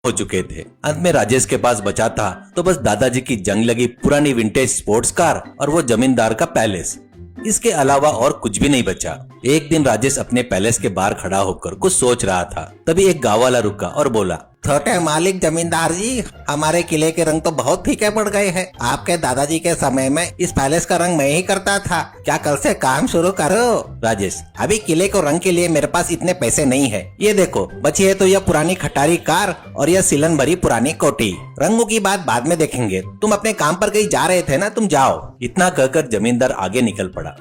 हो चुके थे। अंत में राजेश के पास बचा था तो बस दादाजी की जंग लगी पुरानी विंटेज स्पोर्ट्स कार और वो जमींदार का पैलेस। इसके अलावा और कुछ भी नहीं बचा। एक दिन राजेश अपने पैलेस के बाहर खड़ा होकर कुछ सोच रहा था। तभी एक गांव वाला रुका और बोला, छोटे मालिक जमींदार जी, हमारे किले के रंग तो बहुत फीके पड़ गए हैं। आपके दादाजी के समय में इस पैलेस का रंग मैं ही करता था। क्या कल से काम शुरू करो? राजेश, अभी किले को रंग के लिए मेरे पास इतने पैसे नहीं है। ये देखो, बची है तो यह पुरानी खटारी कार और यह सिलन भरी पुरानी कोठी। रंगों की बात बाद में देखेंगे। तुम अपने काम पर कहीं जा रहे थे ना, तुम जाओ। इतना कहकर जमींदार आगे निकल पड़ा।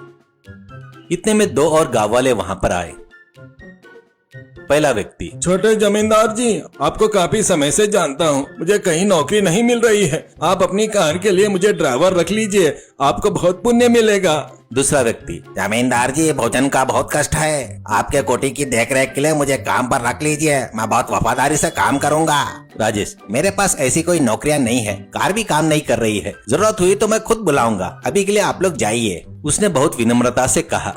इतने में दो और गांव वाले वहां पर आए। पहला व्यक्ति, छोटे जमींदार जी, आपको काफी समय से जानता हूँ। मुझे कहीं नौकरी नहीं मिल रही है। आप अपनी कार के लिए मुझे ड्राइवर रख लीजिए, आपको बहुत पुण्य मिलेगा। दूसरा व्यक्ति, जमींदार जी, भोजन का बहुत कष्ट है। आपके कोठी की देखरेख के लिए मुझे काम पर रख लीजिए, मैं बहुत वफादारी से काम करूंगा। राजेश, मेरे पास ऐसी कोई नौकरियां नहीं है, कार भी काम नहीं कर रही है। जरूरत हुई तो मैं खुद बुलाऊंगा, अभी के लिए आप लोग जाइए। उसने बहुत विनम्रता से कहा।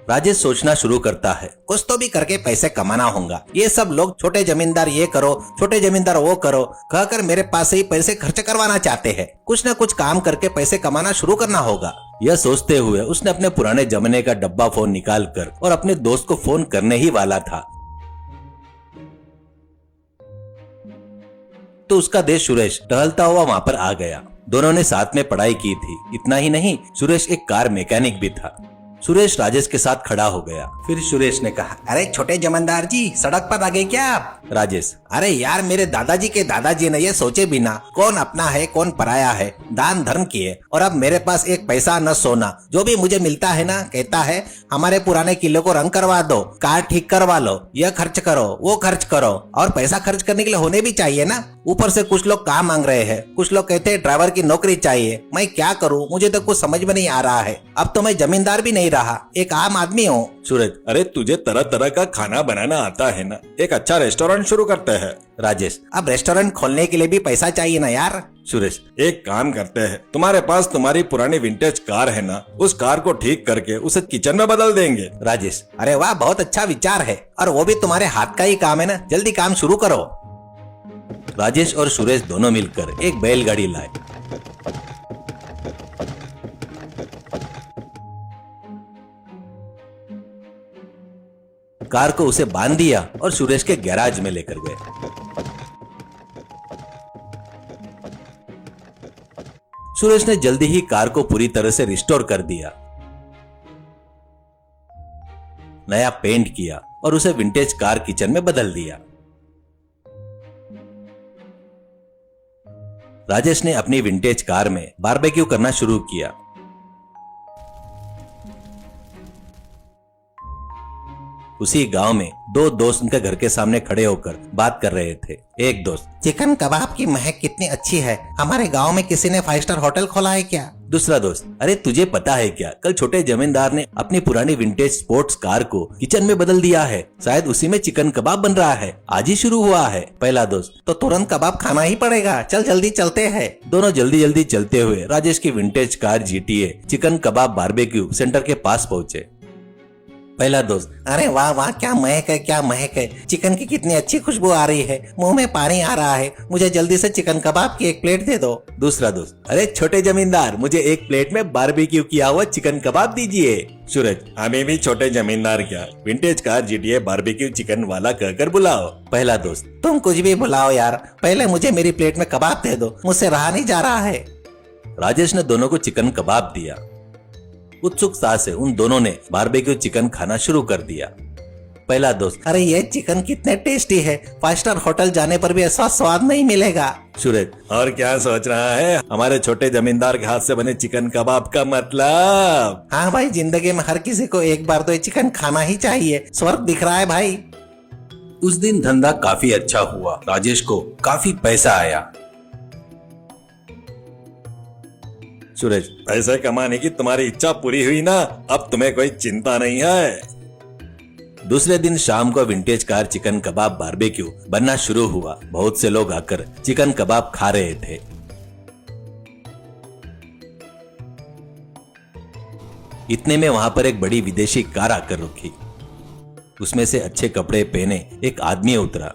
राजेश सोचना शुरू करता है, कुछ तो भी करके पैसे कमाना होगा। ये सब लोग छोटे जमींदार ये करो, छोटे जमींदार वो करो कहकर मेरे पास से ही पैसे खर्च करवाना चाहते हैं। कुछ न कुछ काम करके पैसे कमाना शुरू करना होगा। यह सोचते हुए उसने अपने पुराने जमाने का डब्बा फोन निकाल कर और अपने दोस्त को फोन करने ही वाला था तो उसका दोस्त सुरेश टहलता हुआ वहां पर आ गया। दोनों ने साथ में पढ़ाई की थी। इतना ही नहीं, सुरेश एक कार मैकेनिक भी था। सुरेश राजेश के साथ खड़ा हो गया। फिर सुरेश ने कहा, अरे छोटे जमींदार जी, सड़क पर आ गए क्या आप? राजेश, अरे यार, मेरे दादाजी के दादाजी ने ये सोचे बिना कौन अपना है कौन पराया है, दान धर्म किए, और अब मेरे पास एक पैसा न सोना। जो भी मुझे मिलता है ना, कहता है हमारे पुराने किले को रंग करवा दो, कार ठीक करवा लो, यह खर्च करो, वो खर्च करो। और पैसा खर्च करने के लिए होने भी चाहिए ना। ऊपर से कुछ लोग काम मांग रहे हैं, कुछ लोग कहते हैं ड्राइवर की नौकरी चाहिए। मैं क्या करूं, मुझे तो कुछ समझ में नहीं आ रहा है। अब तो मैं जमींदार भी नहीं रहा, एक आम आदमी हूँ। सूरज, अरे तुझे तरह तरह का खाना बनाना आता है ना, एक अच्छा रेस्टोरेंट शुरू करते हैं। राजेश, अब रेस्टोरेंट खोलने के लिए भी पैसा चाहिए ना यार। सुरेश, एक काम करते हैं, तुम्हारे पास तुम्हारी पुरानी विंटेज कार है ना, उस कार को ठीक करके उसे किचन में बदल देंगे। राजेश, अरे वाह, बहुत अच्छा विचार है, और वो भी तुम्हारे हाथ का ही काम है ना, जल्दी काम शुरू करो। राजेश और सुरेश दोनों मिलकर एक बैलगाड़ी लाए। कार को उसे बांध दिया और सुरेश के गैराज में लेकर गए। सुरेश ने जल्दी ही कार को पूरी तरह से रिस्टोर कर दिया, नया पेंट किया और उसे विंटेज कार किचन में बदल दिया। राजेश ने अपनी विंटेज कार में बारबेक्यू करना शुरू किया। उसी गांव में दो दोस्त उनके घर के सामने खड़े होकर बात कर रहे थे। एक दोस्त, चिकन कबाब की महक कितनी अच्छी है, हमारे गांव में किसी ने 5 स्टार होटल खोला है क्या? दूसरा दोस्त, अरे तुझे पता है क्या, कल छोटे जमींदार ने अपनी पुरानी विंटेज स्पोर्ट्स कार को किचन में बदल दिया है, शायद उसी में चिकन कबाब बन रहा है, आज ही शुरू हुआ है। पहला दोस्त, तो तुरंत कबाब खाना ही पड़ेगा, चल जल्दी चलते हैं। दोनों जल्दी जल्दी चलते हुए राजेश की विंटेज कार जीटीए चिकन कबाब बारबेक्यू सेंटर के पास पहुंचे। पहला दोस्त, अरे वाह वाह, क्या महक है, क्या महक है, चिकन की कितनी अच्छी खुशबू आ रही है, मुंह में पानी आ रहा है, मुझे जल्दी से चिकन कबाब की एक प्लेट दे दो। दूसरा दोस्त, अरे छोटे जमींदार, मुझे एक प्लेट में बारबेक्यू किया हुआ चिकन कबाब दीजिए। सूरज, हमें भी छोटे जमींदार क्या, vintage car GTA barbecue chicken वाला कहकर बुलाओ। पहला दोस्त, तुम कुछ भी बुलाओ यार, पहले मुझे मेरी प्लेट में कबाब दे दो, मुझसे रहा नहीं जा रहा है। राजेश ने दोनों को चिकन कबाब दिया। उत्सुकता से उन दोनों ने बारबेक्यू चिकन खाना शुरू कर दिया। पहला दोस्त, अरे ये चिकन कितने टेस्टी है, 5 स्टार होटल जाने पर भी ऐसा स्वाद नहीं मिलेगा। सूरज, और क्या सोच रहा है, हमारे छोटे जमींदार के हाथ से बने चिकन कबाब का मतलब? हाँ भाई, जिंदगी में हर किसी को एक बार तो ये चिकन खाना ही चाहिए, स्वर्ग दिख रहा है भाई। उस दिन धंधा काफी अच्छा हुआ, राजेश को काफी पैसा आया। सूरज, पैसे कमाने की तुम्हारी इच्छा पूरी हुई ना, अब तुम्हें कोई चिंता नहीं है। दूसरे दिन शाम को विंटेज कार चिकन कबाब बारबेक्यू बनना शुरू हुआ। बहुत से लोग आकर चिकन कबाब खा रहे थे। इतने में वहां पर एक बड़ी विदेशी कार आकर रुकी। उसमें से अच्छे कपड़े पहने एक आदमी उतरा।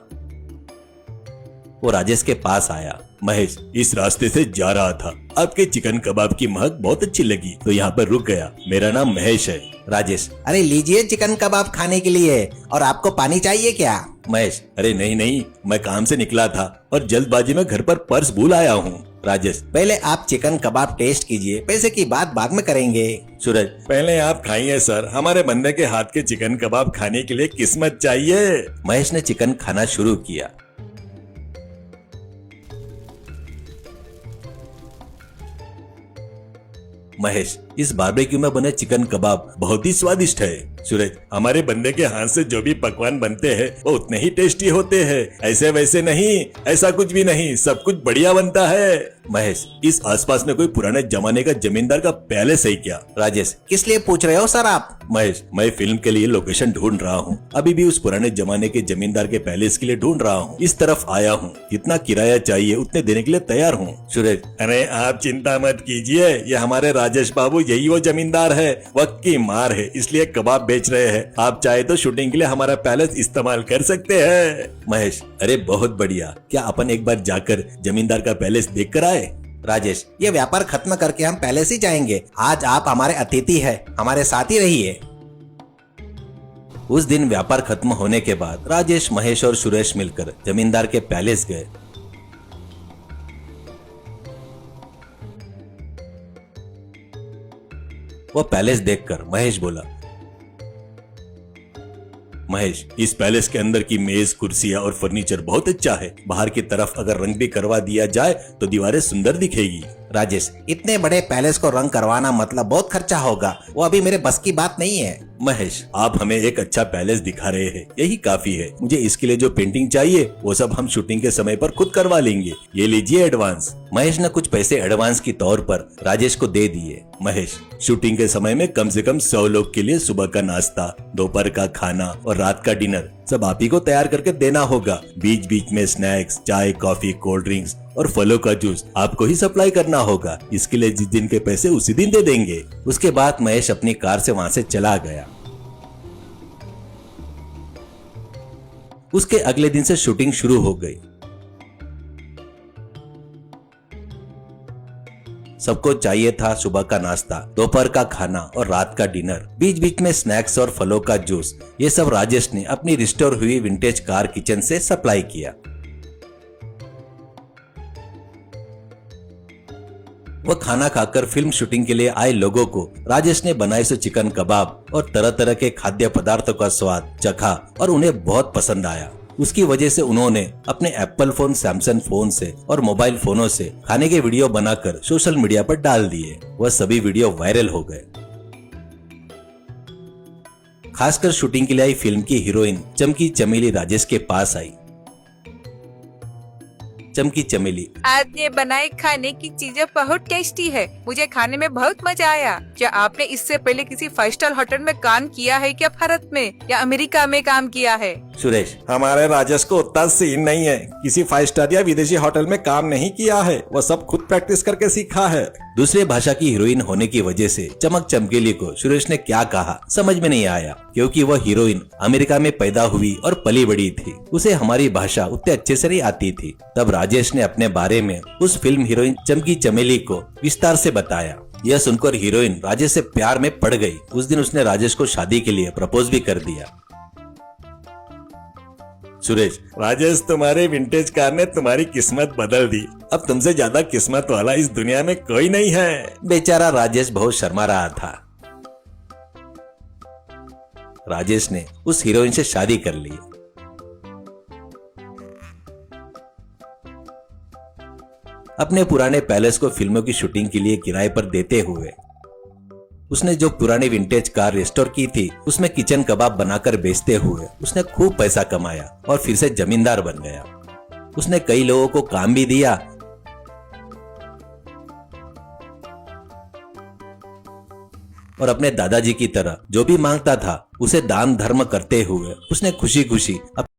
वो राजेश के पास आया। महेश, इस रास्ते से जा रहा था, आपके चिकन कबाब की महक बहुत अच्छी लगी तो यहाँ पर रुक गया। मेरा नाम महेश है। राजेश, अरे लीजिए चिकन कबाब खाने के लिए, और आपको पानी चाहिए क्या? महेश, अरे नहीं नहीं, मैं काम से निकला था और जल्दबाजी में घर पर पर्स भूल आया हूँ। राजेश, पहले आप चिकन कबाब टेस्ट कीजिए, पैसे की बात बाद में करेंगे। सूरज, पहले आप खाइए सर, हमारे बंदे के हाथ के चिकन कबाब खाने के लिए किस्मत चाहिए। महेश ने चिकन खाना शुरू किया। महेश, इस बारबेक्यू में बने चिकन कबाब बहुत ही स्वादिष्ट है। सूरज, हमारे बंदे के हाथ से जो भी पकवान बनते हैं वो उतने ही टेस्टी होते हैं, ऐसे वैसे नहीं, ऐसा कुछ भी नहीं, सब कुछ बढ़िया बनता है। महेश, इस आसपास में कोई पुराने जमाने का जमींदार का पैलेस है क्या? राजेश, किस लिए पूछ रहे हो सर आप? महेश, मैं फिल्म के लिए लोकेशन ढूंढ रहा हूँ, अभी भी उस पुराने जमाने के जमींदार के पैलेस के लिए ढूंढ रहा हूँ। इस तरफ आया हूँ, जितना किराया चाहिए उतने देने के लिए तैयार हूँ। सूरज, अरे आप चिंता मत कीजिए, ये हमारे राजेश बाबू यही वो जमींदार है, वक्त की मार है इसलिए कबाब बेच रहे हैं। आप चाहे तो शूटिंग के लिए हमारा पैलेस इस्तेमाल कर सकते हैं। महेश, अरे बहुत बढ़िया, क्या अपन एक बार जाकर जमींदार का पैलेस देख कर आए? राजेश, ये व्यापार खत्म करके हम पैलेस ही जाएंगे। आज आप हमारे अतिथि हैं, हमारे साथ ही रहिए। उस दिन व्यापार खत्म होने के बाद राजेश, महेश और सुरेश मिलकर जमींदार के पैलेस गए। वो पैलेस देखकर महेश बोला, महेश, इस पैलेस के अंदर की मेज, कुर्सियां और फर्नीचर बहुत अच्छा है। बाहर की तरफ अगर रंग भी करवा दिया जाए तो दीवारें सुंदर दिखेगी। राजेश, इतने बड़े पैलेस को रंग करवाना मतलब बहुत खर्चा होगा, वो अभी मेरे बस की बात नहीं है। महेश, आप हमें एक अच्छा पैलेस दिखा रहे हैं, यही काफी है। मुझे इसके लिए जो पेंटिंग चाहिए वो सब हम शूटिंग के समय पर खुद करवा लेंगे। ये लीजिए एडवांस। महेश ने कुछ पैसे एडवांस की तौर पर राजेश को दे दिए। महेश, शूटिंग के समय में कम से कम 100 लोग के लिए सुबह का नाश्ता, दोपहर का खाना और रात का डिनर सब आप ही को तैयार करके देना होगा। बीच बीच में स्नैक्स, चाय, कॉफी, कोल्ड ड्रिंक्स और फलों का जूस आपको ही सप्लाई करना होगा। इसके लिए जिस दिन के पैसे उसी दिन दे देंगे। उसके बाद महेश अपनी कार से वहां से चला गया। उसके अगले दिन से शूटिंग शुरू हो गई। सबको चाहिए था सुबह का नाश्ता, दोपहर का खाना और रात का डिनर, बीच बीच में स्नैक्स और फलों का जूस। ये सब राजेश ने अपनी रिस्टोर हुई विंटेज कार किचन से सप्लाई किया। वह खाना खाकर फिल्म शूटिंग के लिए आए लोगों को राजेश ने बनाए से चिकन कबाब और तरह तरह के खाद्य पदार्थों का स्वाद चखा और उन्हें बहुत पसंद आया। उसकी वजह से उन्होंने अपने एप्पल फोन, सैमसंग फोन से और मोबाइल फोनों से खाने के वीडियो बनाकर सोशल मीडिया पर डाल दिए। वह सभी वीडियो वायरल हो गए। खासकर शूटिंग के लिए आई फिल्म की हीरोइन चमकी चमेली राजेश के पास आई। चमकी चमेली, आपने बनाए खाने की चीजें बहुत टेस्टी है, मुझे खाने में बहुत मजा आया। क्या आपने इससे पहले किसी 5 स्टार होटल में काम किया है क्या, भारत में या अमेरिका में काम किया है? सुरेश, हमारे राजेश को उतना सीन नहीं है, किसी 5 स्टार या विदेशी होटल में काम नहीं किया है, वो सब खुद प्रैक्टिस करके सीखा है। दूसरे भाषा की हीरोइन होने की वजह से चमक चमकीली को सुरेश ने क्या कहा समझ में नहीं आया, क्योंकि वह हीरोइन अमेरिका में पैदा हुई और पली बड़ी थी। उसे हमारी भाषा उतने अच्छे से नहीं आती थी। तब राजेश ने अपने बारे में उस फिल्म हीरोइन चमकी चमेली को विस्तार से बताया। यह सुनकर हीरोइन राजेश से प्यार में पड़ गई। उस दिन उसने राजेश को शादी के लिए प्रपोज भी कर दिया। सुरेश, राजेश, तुम्हारे विंटेज कार ने तुम्हारी किस्मत बदल दी। अब तुमसे ज्यादा किस्मत वाला इस दुनिया में कोई नहीं है। बेचारा राजेश बहुत शर्मा रहा था। राजेश ने उस हीरोइन से शादी कर ली। अपने पुराने पैलेस को फिल्मों की शूटिंग के लिए किराए पर देते हुए उसने जो पुरानी विंटेज कार रिस्टोर की थी उसमें किचन कबाब बनाकर बेचते हुए उसने खूब पैसा कमाया और फिर से जमींदार बन गया। उसने कई लोगों को काम भी दिया और अपने दादाजी की तरह जो भी मांगता था उसे दान धर्म करते हुए उसने खुशी खुशी